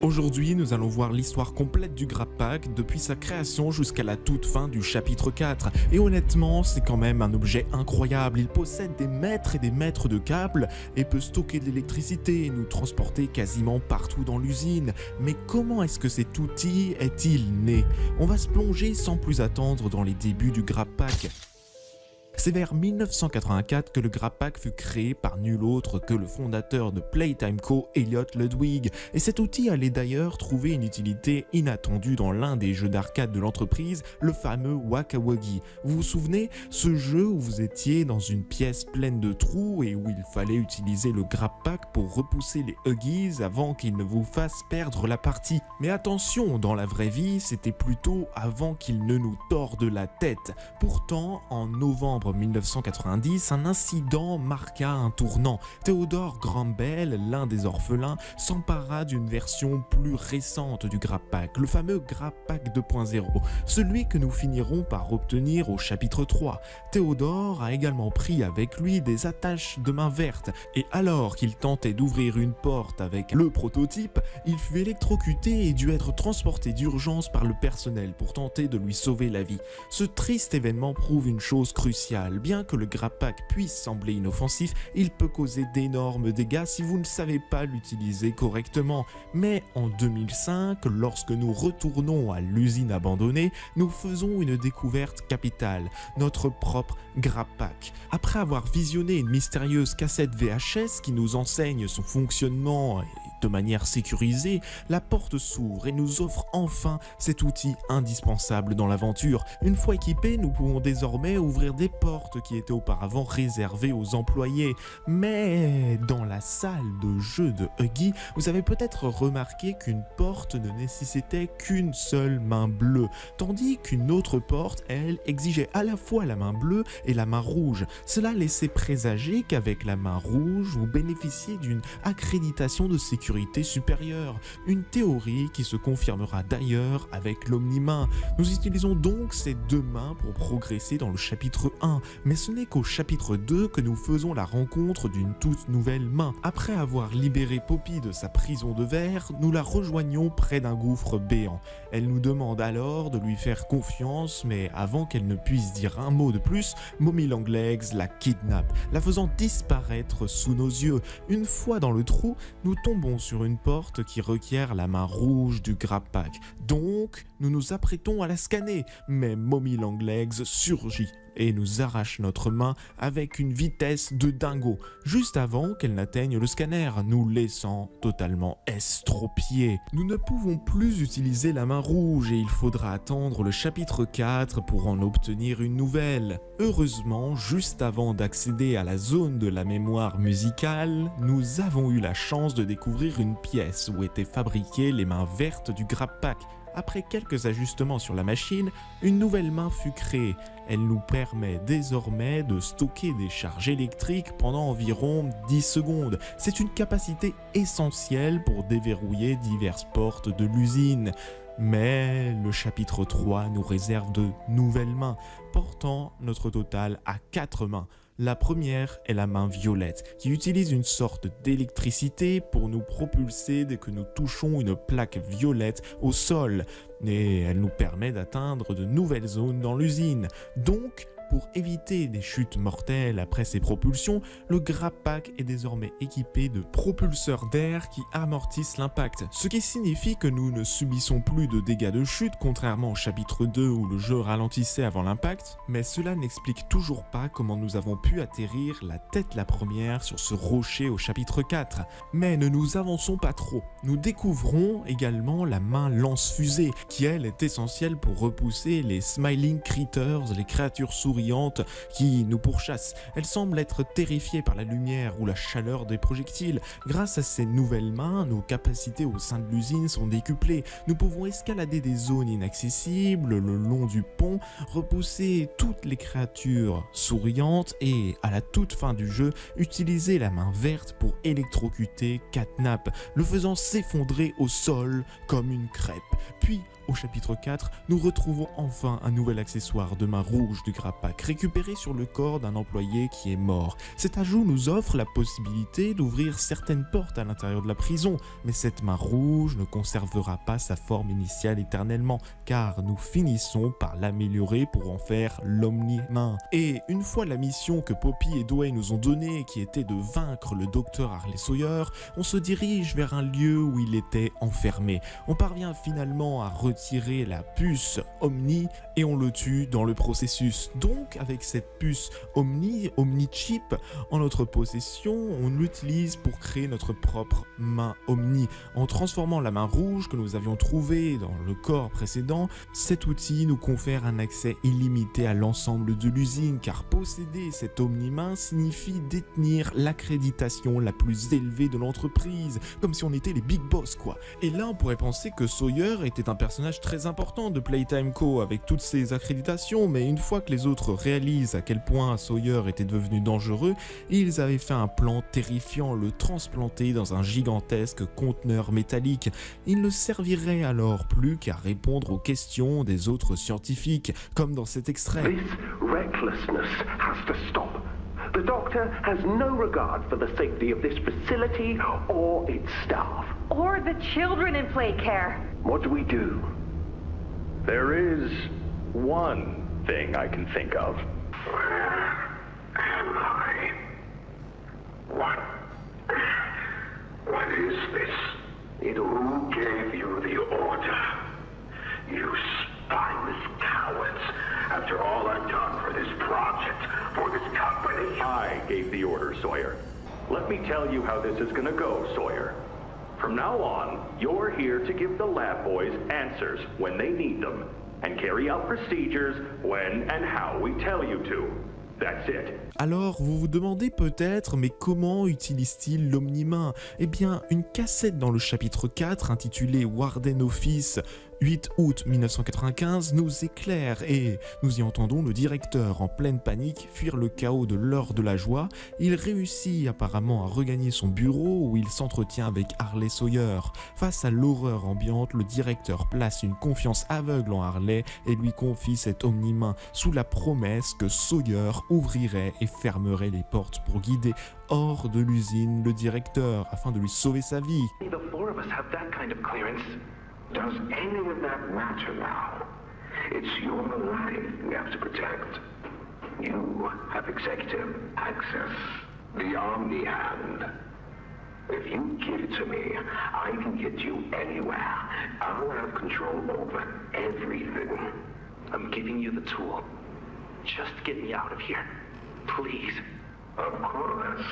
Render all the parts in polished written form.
Aujourd'hui, nous allons voir l'histoire complète du Grappak depuis sa création jusqu'à la toute fin du chapitre 4. Et honnêtement, c'est quand même un objet incroyable. Il possède des mètres et des mètres de câbles et peut stocker de l'électricité et nous transporter quasiment partout dans l'usine. Mais comment est-ce que cet outil est-il né? On va se plonger sans plus attendre dans les débuts du Grappak. C'est vers 1984 que le Grappak fut créé par nul autre que le fondateur de Playtime Co, Elliot Ludwig, et cet outil allait d'ailleurs trouver une utilité inattendue dans l'un des jeux d'arcade de l'entreprise, le fameux Waka Wuggy. Vous vous souvenez, ce jeu où vous étiez dans une pièce pleine de trous et où il fallait utiliser le Grappak pour repousser les Huggies avant qu'ils ne vous fassent perdre la partie. Mais attention, dans la vraie vie, c'était plutôt avant qu'ils ne nous tordent la tête. Pourtant, en novembre 1990, un incident marqua un tournant. Theodore Grambel, l'un des orphelins, s'empara d'une version plus récente du Grappak, le fameux Grappak 2.0, celui que nous finirons par obtenir au chapitre 3. Theodore a également pris avec lui des attaches de main vertes, et alors qu'il tentait d'ouvrir une porte avec le prototype, il fut électrocuté et dut être transporté d'urgence par le personnel pour tenter de lui sauver la vie. Ce triste événement prouve une chose cruciale. Bien que le Grappak puisse sembler inoffensif, il peut causer d'énormes dégâts si vous ne savez pas l'utiliser correctement. Mais en 2005, lorsque nous retournons à l'usine abandonnée, nous faisons une découverte capitale, notre propre Grappak. Après avoir visionné une mystérieuse cassette VHS qui nous enseigne son fonctionnement de manière sécurisée, la porte s'ouvre et nous offre enfin cet outil indispensable dans l'aventure. Une fois équipés, nous pouvons désormais ouvrir des portes qui étaient auparavant réservées aux employés. Mais dans la salle de jeu de Huggy, vous avez peut-être remarqué qu'une porte ne nécessitait qu'une seule main bleue, tandis qu'une autre porte, elle, exigeait à la fois la main bleue et la main rouge. Cela laissait présager qu'avec la main rouge, vous bénéficiez d'une accréditation de sécurité supérieure, une théorie qui se confirmera d'ailleurs avec l'Omnimain. Nous utilisons donc ces deux mains pour progresser dans le chapitre 1, mais ce n'est qu'au chapitre 2 que nous faisons la rencontre d'une toute nouvelle main. Après avoir libéré Poppy de sa prison de verre, nous la rejoignons près d'un gouffre béant. Elle nous demande alors de lui faire confiance, mais avant qu'elle ne puisse dire un mot de plus, Mommy Longlegs la kidnappe, la faisant disparaître sous nos yeux. Une fois dans le trou, nous tombons sur une porte qui requiert la main rouge du Grappak. Donc, nous nous apprêtons à la scanner, mais Mommy Longlegs surgit et nous arrache notre main avec une vitesse de dingo, juste avant qu'elle n'atteigne le scanner, nous laissant totalement estropiés. Nous ne pouvons plus utiliser la main rouge et il faudra attendre le chapitre 4 pour en obtenir une nouvelle. Heureusement, juste avant d'accéder à la zone de la mémoire musicale, nous avons eu la chance de découvrir une pièce où étaient fabriquées les mains vertes du Grappak. Après quelques ajustements sur la machine, une nouvelle main fut créée. Elle nous permet désormais de stocker des charges électriques pendant environ 10 secondes. C'est une capacité essentielle pour déverrouiller diverses portes de l'usine. Mais le chapitre 3 nous réserve de nouvelles mains, portant notre total à 4 mains. La première est la main violette, qui utilise une sorte d'électricité pour nous propulser dès que nous touchons une plaque violette au sol, et elle nous permet d'atteindre de nouvelles zones dans l'usine. Donc, pour éviter des chutes mortelles après ces propulsions, le Grappak est désormais équipé de propulseurs d'air qui amortissent l'impact, ce qui signifie que nous ne subissons plus de dégâts de chute, contrairement au chapitre 2 où le jeu ralentissait avant l'impact, mais cela n'explique toujours pas comment nous avons pu atterrir la tête la première sur ce rocher au chapitre 4. Mais ne nous avançons pas trop, nous découvrons également la main lance-fusée, qui elle est essentielle pour repousser les Smiling Critters, les créatures souriantes qui nous pourchassent. Elles semblent être terrifiées par la lumière ou la chaleur des projectiles. Grâce à ces nouvelles mains, nos capacités au sein de l'usine sont décuplées. Nous pouvons escalader des zones inaccessibles le long du pont, repousser toutes les créatures souriantes et, à la toute fin du jeu, utiliser la main verte pour électrocuter Catnap, le faisant s'effondrer au sol comme une crêpe. Puis, Au chapitre 4, nous retrouvons enfin un nouvel accessoire de main rouge du Grappak, récupéré sur le corps d'un employé qui est mort. Cet ajout nous offre la possibilité d'ouvrir certaines portes à l'intérieur de la prison, mais cette main rouge ne conservera pas sa forme initiale éternellement, car nous finissons par l'améliorer pour en faire l'Omni-Main. Et une fois la mission que Poppy et Dwayne nous ont donnée, qui était de vaincre le docteur Harley Sawyer, on se dirige vers un lieu où il était enfermé. On parvient finalement à retirer la puce Omni et on le tue dans le processus. Donc avec cette puce Omni-Chip en notre possession, on l'utilise pour créer notre propre main Omni. En transformant la main rouge que nous avions trouvée dans le corps précédent, cet outil nous confère un accès illimité à l'ensemble de l'usine, car posséder cette Omni-Main signifie détenir l'accréditation la plus élevée de l'entreprise, comme si on était les big boss quoi. Et là on pourrait penser que Sawyer était un personnage très important de Playtime Co avec toutes ses accréditations, mais une fois que les autres réalisent à quel point Sawyer était devenu dangereux, ils avaient fait un plan terrifiant, le transplanter dans un gigantesque conteneur métallique. Il ne servirait alors plus qu'à répondre aux questions des autres scientifiques, comme dans cet extrait. This recklessness has to stop. The doctor has no regard for the safety of this facility or its staff. Or the children in play care. What do we do? There is one thing I can think of. Where am I? What is this? And who gave you the order? You spineless cowards. After all I've done for this project, for this company. I gave the order, Sawyer. Let me tell you how this is gonna go, Sawyer. From now on, you're here to give the lab boys answers when they need them, and carry out procedures when and how we tell you to. That's it. Alors, vous vous demandez peut-être, mais comment utilise-t-il l'Omni-Main? Eh bien, une cassette dans le chapitre 4, intitulée Warden Office, 8 août 1995, nous éclaire et nous y entendons le directeur en pleine panique fuir le chaos de l'heure de la joie. Il réussit apparemment à regagner son bureau où il s'entretient avec Harley Sawyer. Face à l'horreur ambiante, le directeur place une confiance aveugle en Harley et lui confie cette Omni-Main sous la promesse que Sawyer ouvrirait et fermerait les portes pour guider hors de l'usine le directeur afin de lui sauver sa vie. The four of us have that kind of clearance. Does any of that matter now? It's your life we have to protect. You have executive access, the Omni Hand. If you give it to me, I can get you anywhere. I'll have control over everything. I'm giving you the tool. Just get me out of here, please. Of course.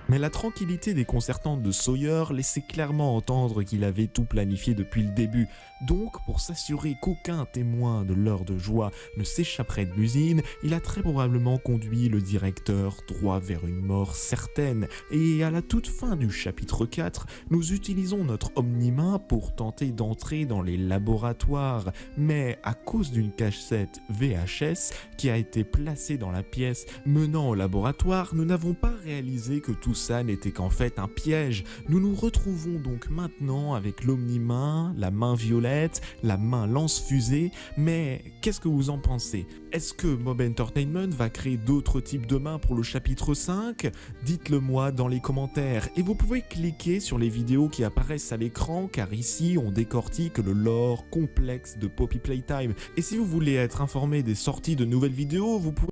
Mais la tranquillité déconcertante de Sawyer laissait clairement entendre qu'il avait tout planifié depuis le début. Donc, pour s'assurer qu'aucun témoin de l'heure de joie ne s'échapperait de l'usine, il a très probablement conduit le directeur droit vers une mort certaine. Et à la toute fin du chapitre 4, nous utilisons notre Omni-Main pour tenter d'entrer dans les laboratoires. Mais à cause d'une cassette VHS qui a été placée dans la pièce menant au laboratoire, nous n'avons pas réalisé que tout ça n'était qu'en fait un piège. Nous nous retrouvons donc maintenant avec l'Omni-Main, la main violette, la main lance-fusée, mais qu'est-ce que vous en pensez? Est-ce que Mob Entertainment va créer d'autres types de mains pour le chapitre 5? Dites-le moi dans les commentaires, et vous pouvez cliquer sur les vidéos qui apparaissent à l'écran, car ici on décortique le lore complexe de Poppy Playtime. Et si vous voulez être informé des sorties de nouvelles vidéos, vous pouvez